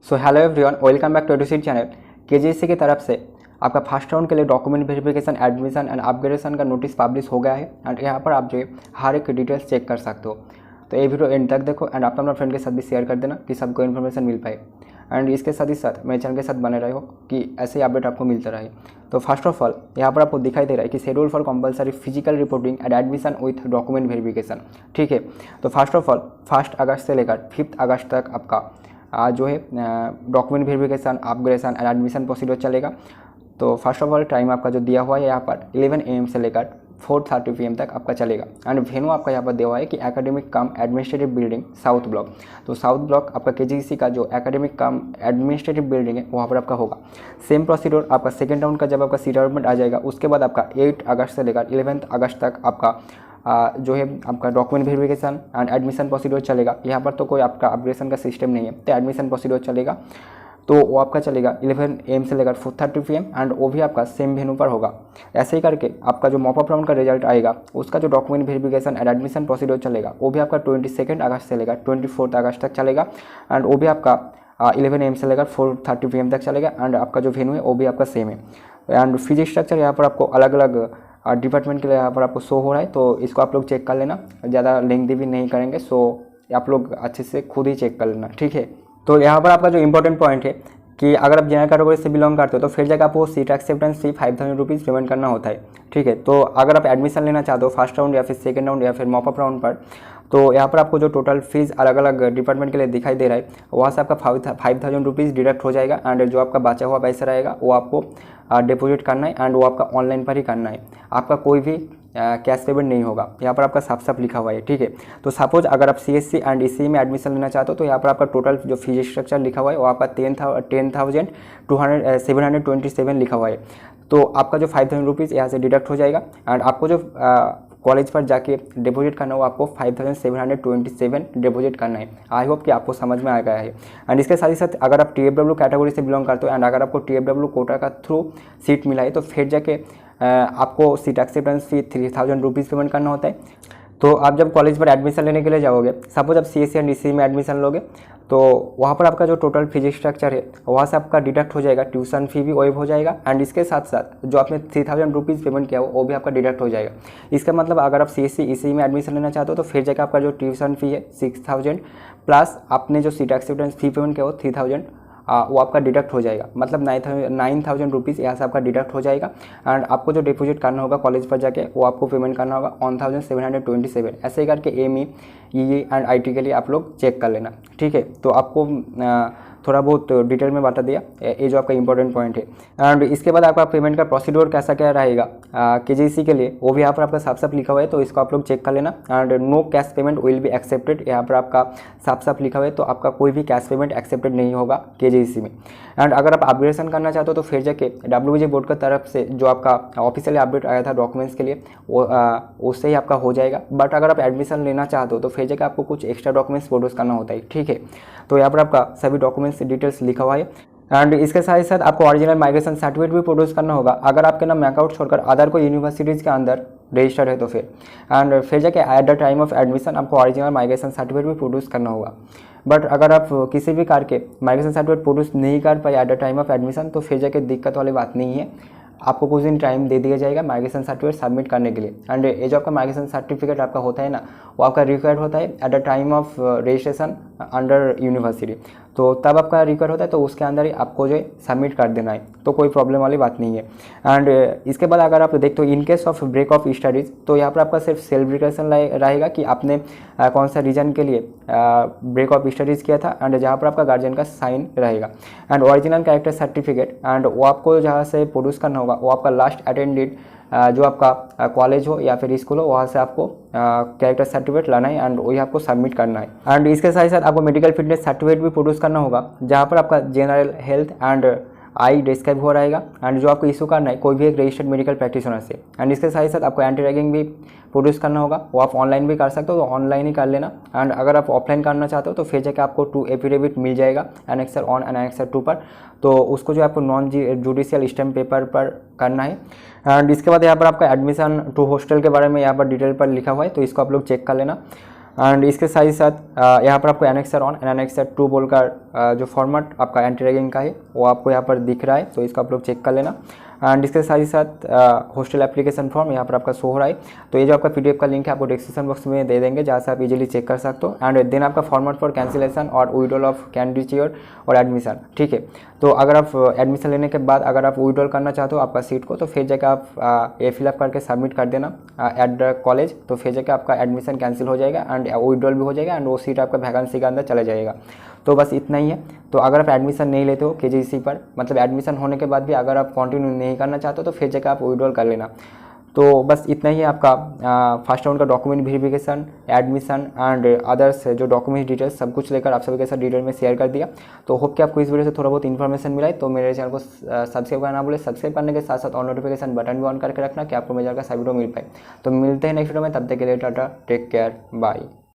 So hello everyone, welcome back to Eduseed channel. KGC की तरफ से आपका फर्स्ट राउंड के लिए document verification, admission and upgradation का नोटिस पब्लिश हो गया है एंड यहाँ पर आप जो है हर एक डिटेल्स चेक कर सकते हो। तो ये वीडियो एंड तक देखो एंड आप अपना फ्रेंड के साथ भी शेयर कर देना कि सबको इन्फॉर्मेशन मिल पाए एंड इसके साथ ही साथ मेरे चैनल के साथ बने रहे हो कि ऐसे ही अपडेट आपको मिलता रहे। तो फर्स्ट ऑफ ऑल यहाँ पर आपको दिखाई दे रहा है कि schedule for compulsory physical reporting and admission with document verification, ठीक है। तो फर्स्ट ऑफ ऑल 1 अगस्त से लेकर 5 अगस्त तक आपका जो है document verification, upgradation and admission procedure चलेगा। तो फर्स्ट ऑफ ऑल टाइम आपका जो दिया हुआ है यहाँ पर 11 AM से लेकर 4:30 PM तक आपका चलेगा एंड वेन्यू आपका यहाँ पर दिया हुआ है कि एकेडमिक कम एडमिनिस्ट्रेटिव बिल्डिंग साउथ ब्लॉक। तो साउथ ब्लॉक आपका केजीसी का जो एकेडमिक कम एडमिनिस्ट्रेटिव बिल्डिंग है वहाँ पर आपका होगा। सेम प्रोसीजर आपका सेकेंड राउंड का जब आपका सीट अलॉटमेंट आ जाएगा उसके बाद आपका 8 अगस्त से लेकर 11 अगस्त तक आपका जो है आपका document verification and admission procedure चलेगा। यहाँ पर तो कोई आपका अपग्रेडेशन का सिस्टम नहीं है, तो एडमिशन प्रोसीजर चलेगा। तो वो आपका चलेगा 11 AM से लेकर 4:30 PM एंड वो भी आपका सेम वेन्यू पर होगा। ऐसे ही करके आपका जो मॉपअप राउंड का रिजल्ट आएगा उसका जो document verification and admission procedure चलेगा वो भी आपका 22 अगस्त से लेकर 24 अगस्त तक चलेगा एंड वो भी आपका 11 AM से लेकर 4:30 PM तक चलेगा एंड आपका जो वेन्यू है वो भी आपका सेम है। एंड फीस स्ट्रक्चर यहाँ पर आपको अलग अलग डिपार्टमेंट के लिए यहाँ पर आपको शो हो रहा है, तो इसको आप लोग चेक कर लेना, ज़्यादा लेंथी भी नहीं करेंगे, सो आप लोग अच्छे से खुद ही चेक कर लेना, ठीक है। तो यहाँ पर आपका जो इंपॉर्टेंट पॉइंट है कि अगर आप जनरल कैटेगरी से बिलोंग करते हो तो फिर जाकर आपको सीट एक्सेप्टेंस फी 5000 रुपीज़ पेमेंट करना होता है, ठीक है। तो अगर आप एडमिशन लेना चाहते हो फर्स्ट राउंड या फिर सेकेंड राउंड या फिर मॉपअप राउंड पर, तो यहाँ पर आपको जो टोटल फीस अलग अलग डिपार्टमेंट के लिए दिखाई दे रहा है वहाँ से आपका 5000 रुपीज़ डिडक्ट हो जाएगा एंड जो आपका बचा हुआ पैसा रहेगा वो आपको डिपॉजिट करना है एंड वो आपका ऑनलाइन पर ही करना है। आपका कोई भी कैश पेमेंट नहीं होगा, यहाँ पर आपका साफ साफ लिखा हुआ है, ठीक है। तो सपोज अगर आप CSC एंड ECE में एडमिशन लेना चाहते हो तो यहाँ पर आपका टोटल जो फीस स्ट्रक्चर लिखा हुआ है वो आपका 10,727 लिखा हुआ है। तो आपका जो 5000 रुपीज़ यहाँ से डिडक्ट हो जाएगा एंड आपको जो कॉलेज पर जाके डिपॉजिट करना हो आपको 5727 डिपॉजिट करना है। आई होप कि आपको समझ में आ गया है। एंड इसके साथ ही साथ अगर आप TFW कैटेगरी से बिलोंग करते हो एंड अगर आपको TFW कोटा का थ्रू सीट मिला है तो फिर जाके आपको सीट एक्सेप्टेंस फी 3000 रुपीज़ पेमेंट करना होता है। तो आप जब कॉलेज पर एडमिशन लेने के लिए जाओगे, सपोज आप CSC एंड ECE में एडमिशन लोगे, तो वहाँ पर आपका जो टोटल फीस स्ट्रक्चर है वहाँ से आपका डिडक्ट हो जाएगा, ट्यूशन फी भी वेव हो जाएगा एंड इसके साथ साथ जो आपने 3000 रुपीज़ पेमेंट किया वो भी आपका डिडक्ट हो जाएगा। इसका मतलब अगर आप CSC ECE में एडमिशन लेना चाहते हो तो फिर जाकर आपका जो ट्यूशन फी है 6000 प्लस आपने जो सीट एक्सेप्टेंस फी पेमेंट किया वो 3000 वो आपका डिडक्ट हो जाएगा, मतलब 9000 रुपीज़ यहाँ से आपका डिडक्ट हो जाएगा एंड आपको जो डिपॉजिट करना होगा कॉलेज पर जाके वो आपको पेमेंट करना होगा 1727। ऐसे ही करके ME, EE एंड IT के लिए आप लोग चेक कर लेना, ठीक है। तो आपको थोड़ा बहुत डिटेल में बता दिया, ये जो आपका इंपॉर्टेंट पॉइंट है। एंड इसके बाद आपका पेमेंट का प्रोसीड्योर कैसा क्या रहेगा KGC के लिए वो भी यहाँ पर आपका साफ साफ लिखा हुआ है, तो इसको आप लोग चेक कर लेना। And no cash payment will be accepted, यहाँ पर आपका साफ साफ लिखा हुआ है, तो आपका कोई भी कैश पेमेंट एक्सेप्टेड नहीं होगा KGC में। एंड अगर आप अपग्रेडेशन करना चाहते हो तो फिर जाके WBG बोर्ड की तरफ से जो आपका ऑफिशियली अपडेट आया था डॉक्यूमेंट्स के लिए वो उससे ही आपका हो जाएगा। बट अगर आप एडमिशन लेना चाहते हो तो फिर जाके आपको कुछ एक्स्ट्रा डॉक्यूमेंट्स प्रोड्यूस करना होता है, ठीक है। तो यहाँ पर आपका सभी डॉक्यूमेंट्स डिटेल्स लिखा हुआ है एंड इसके साथ ही साथ आपको ओरिजिनल माइग्रेशन सर्टिफिकेट भी प्रोड्यूस करना होगा अगर आपके नाम मैकआउट छोड़कर अदर कोई यूनिवर्सिटीज़ के अंदर रजिस्टर्ड है तो फिर जाके at the time of admission आपको ओरिजिनल माइग्रेशन सर्टिफिकेट भी प्रोड्यूस करना होगा। बट अगर आप किसी भी कार के माइग्रेशन सर्टिफिकेट प्रोड्यूस नहीं कर पाए at the time of admission तो फिर जाके दिक्कत वाली बात नहीं है, आपको कुछ दिन टाइम दे दिया जाएगा माइग्रेशन सर्टिफिकेट सबमिट करने के लिए। एंड ये जो आपका माइग्रेशन सर्टिफिकेट आपका होता है ना वो आपका रिक्वायर्ड होता है at the time of registration under university, तो तब आपका रिक्वायर होता है, तो उसके अंदर ही आपको जो है सबमिट कर देना है, तो कोई प्रॉब्लम वाली बात नहीं है। एंड इसके बाद अगर आप देखते हो in case of break of studies तो यहाँ पर आपका सिर्फ सेल्फ डिक्लेरेशन रहेगा कि आपने कौन सा रीजन के लिए ब्रेक ऑफ स्टडीज़ किया था एंड जहाँ पर आपका गार्जियन का साइन रहेगा। And original character certificate and वो आपको जहाँ से प्रोड्यूस करना होगा वो आपका लास्ट अटेंडेड जो आपका कॉलेज हो या फिर स्कूल हो वहाँ से आपको कैरेक्टर सर्टिफिकेट लाना है एंड वही आपको सबमिट करना है। एंड इसके साथ ही साथ आपको मेडिकल फिटनेस सर्टिफिकेट भी प्रोड्यूस करना होगा जहाँ पर आपका general health and I describe हो रहेगा एंड जो आपको इशू करना है कोई भी एक रजिस्टर्ड मेडिकल प्रैक्टिशनर से। एंड इसके साथ ही साथ आपको एंटी रैगिंग भी प्रोड्यूस करना होगा, वो आप ऑनलाइन भी कर सकते हो तो ऑनलाइन ही कर लेना। एंड अगर आप ऑफलाइन करना चाहते हो तो फिर जाके आपको 2 एफिडेविट मिल जाएगा एनेक्सर 1 एंड एनेक्सर 2 पर, तो उसको जो आपको नॉन जुडिशियल स्टैम्प पेपर पर करना है। एंड इसके बाद यहाँ पर आपका एडमिशन टू हॉस्टल के बारे में यहाँ पर डिटेल पर लिखा हुआ है, तो इसको आप लोग चेक कर लेना। एंड इसके साथ ही साथ यहाँ पर आपको एनेक्सर 1 एंड एनेक्सर 2 बोलकर जो फॉर्मेट आपका एंटी रैगिंग का है वो आपको यहाँ पर दिख रहा है, तो इसको आप लोग चेक कर लेना। एंड इसके साथ ही साथ हॉस्टल एप्लीकेशन फॉर्म यहाँ पर आपका शो हो रहा है, तो ये जो आपका PDF का लिंक है आपको डिस्क्रिप्शन बॉक्स में दे देंगे, जहाँ से आप इजीली चेक कर सकते हो। एंड देन आपका फॉर्मेट फॉर कैंसिलेशन और विड्रॉल ऑफ कैंडिडेट और एडमिशन, ठीक है। तो अगर आप एडमिशन लेने के बाद अगर आप विड्रॉल करना चाहते हो आपका सीट को, तो फिर जाकर आप ये फिलअप करके सबमिट कर देना एट द कॉलेज, तो फिर जाकर आपका एडमिशन कैंसिल हो जाएगा एंड विड्रॉल भी हो जाएगा एंड वो सीट आपका वैकेंसी के अंदर चला जाएगा। तो बस इतना ही है। तो अगर आप एडमिशन नहीं लेते हो KGC पर, मतलब एडमिशन होने के बाद भी अगर आप कंटिन्यू नहीं करना चाहते हो, तो फिर जाकर आप विड्रॉल कर लेना। तो बस इतना ही है आपका फर्स्ट राउंड का document verification, admission and others जो डॉक्यूमेंट डिटेल्स सब कुछ लेकर आप सभी के साथ डिटेल में शेयर कर दिया। तो होप कि आपको इस वीडियो से थोड़ा बहुत इन्फॉर्मेशन मिला है। तो मेरे चैनल को सब्सक्राइब करना बोले, सब्सक्राइब करने के साथ साथ ऑन नोटिफिकेशन बटन भी ऑन करके रखना कि आपको मेरे चैनल का सब वीडियो मिल पाए। तो मिलते हैं नेक्स्ट वीडियो में, तब तक के लिए टाटा, टेक केयर, बाय।